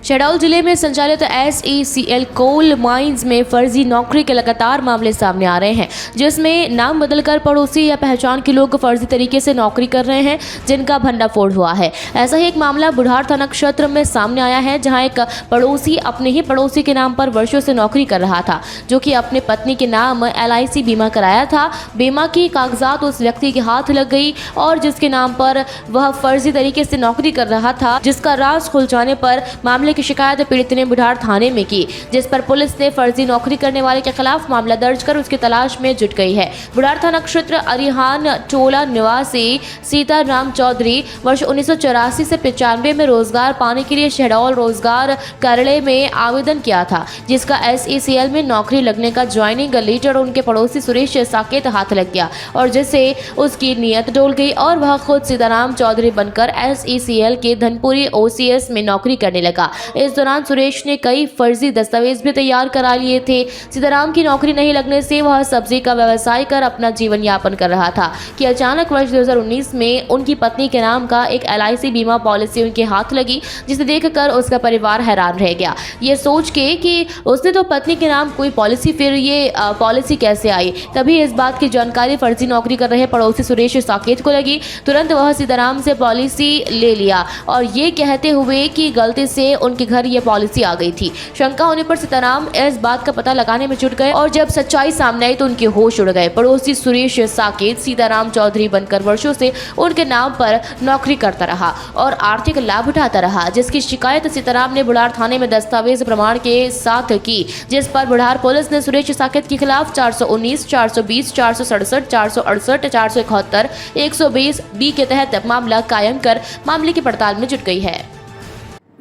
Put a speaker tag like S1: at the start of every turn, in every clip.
S1: शहडोल जिले में संचालित SECL कोल माइंस में फर्जी नौकरी के लगातार मामले सामने आ रहे हैं, जिसमें नाम बदलकर पड़ोसी या पहचान के लोग फर्जी तरीके से नौकरी कर रहे हैं, जिनका भंडाफोड़ हुआ है। ऐसा ही एक मामला बुढ़ार थाना क्षेत्र में सामने आया है, जहां एक पड़ोसी अपने ही पड़ोसी के नाम पर वर्षों से नौकरी कर रहा था, जो कि अपने पत्नी के नाम LIC बीमा कराया था। बीमा की कागजात उस व्यक्ति के हाथ लग गई और जिसके नाम पर वह फर्जी तरीके से नौकरी कर रहा था, जिसका राज खुल जाने पर मामले की शिकायत पीड़ित ने बुढ़ार थाने में की, जिस पर पुलिस ने फर्जी नौकरी करने वाले के खिलाफ मामला दर्ज कर उसकी तलाश में जुट गई है। बुढ़ार थाना क्षेत्र अरिहान टोला निवासी सीताराम चौधरी वर्ष 1984 से 95 में रोजगार पाने के लिए शहडोल रोजगार कार्यालय में आवेदन किया था, जिसका SECL में नौकरी लगने का ज्वाइनिंग लेटर उनके पड़ोसी सुरेश साकेत हाथ लग गया और जिससे उसकी नीयत डोल गई और वह खुद सीताराम चौधरी बनकर SECL के धनपुरी OCS में नौकरी करने लगा। इस दौरान सुरेश ने कई फर्जी दस्तावेज भी तैयार करा लिए थे। सीताराम की नौकरी नहीं लगने से वह सब्जी का व्यवसाय कर अपना जीवन यापन कर रहा था कि अचानक वर्ष 2019 में उनकी पत्नी के नाम का एक LIC बीमा पॉलिसी उनके हाथ लगी, जिसे देखकर उसका परिवार हैरान रह गया, ये सोच के कि उसने तो पत्नी के नाम कोई पॉलिसी, फिर ये पॉलिसी कैसे आई। तभी इस बात की जानकारी फर्जी नौकरी कर रहे पड़ोसी सुरेश साकेत को लगी। तुरंत वह सीताराम से पॉलिसी ले लिया और ये कहते हुए कि गलती से उनके घर ये पॉलिसी आ गई थी। शंका होने पर सीताराम इस बात का पता लगाने में जुट गए और जब सच्चाई सामने आई तो उनके होश उड़ गए। पड़ोसी सुरेश साकेत सीताराम चौधरी बनकर वर्षों से उनके नाम पर नौकरी करता रहा और आर्थिक लाभ उठाता रहा, जिसकी शिकायत सीताराम ने बुढ़ार थाने में दस्तावेज प्रमाण के साथ की, जिस पर बुढ़ार पुलिस ने सुरेश साकेत के खिलाफ 419, 420, 467, 468, 471, 120B के तहत मामला कायम कर मामले की पड़ताल में जुट गई है।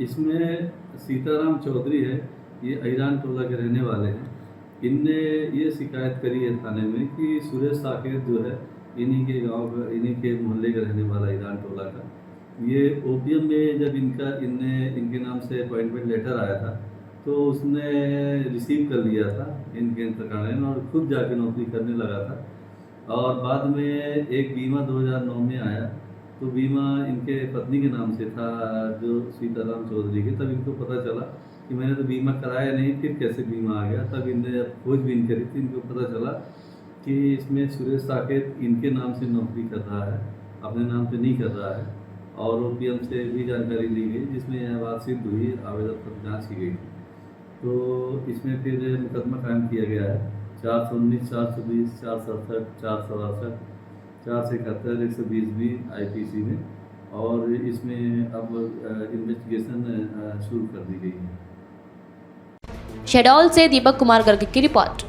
S2: इसमें सीताराम चौधरी है, ये अहिरान टोला के रहने वाले हैं। इनने ये शिकायत करी है थाने में कि सुरेश साकेत जो है इन्हीं के गांव का, इन्हीं के मोहल्ले का रहने वाला अहिरान टोला का, ये OPM में जब इनके नाम से अपॉइंटमेंट लेटर आया था तो उसने रिसीव कर लिया था इनके इंतकाल और खुद जाके नौकरी करने लगा था। और बाद में एक बीमा 2009 में आया, तो बीमा इनके पत्नी के नाम से था, जो सीताराम चौधरी के। तब इनको पता चला कि मैंने तो बीमा कराया नहीं, फिर कैसे बीमा आ गया। तब इनने खोजबीन करी थी, इनको पता चला कि इसमें सुरेश साकेत इनके नाम से नौकरी कर रहा है, अपने नाम पे नहीं कर रहा है। और OPM से भी जानकारी ली गई, जिसमें यह बात सिद्ध हुई, आवेदन पर जाँच की गई। तो इसमें फिर मुकदमा कायम किया गया है 419, 420, 467, 468, 471, 120B IPC में, और इसमें अब इन्वेस्टिगेशन शुरू कर दी गई है।
S1: शहडोल से दीपक कुमार गर्ग की रिपोर्ट।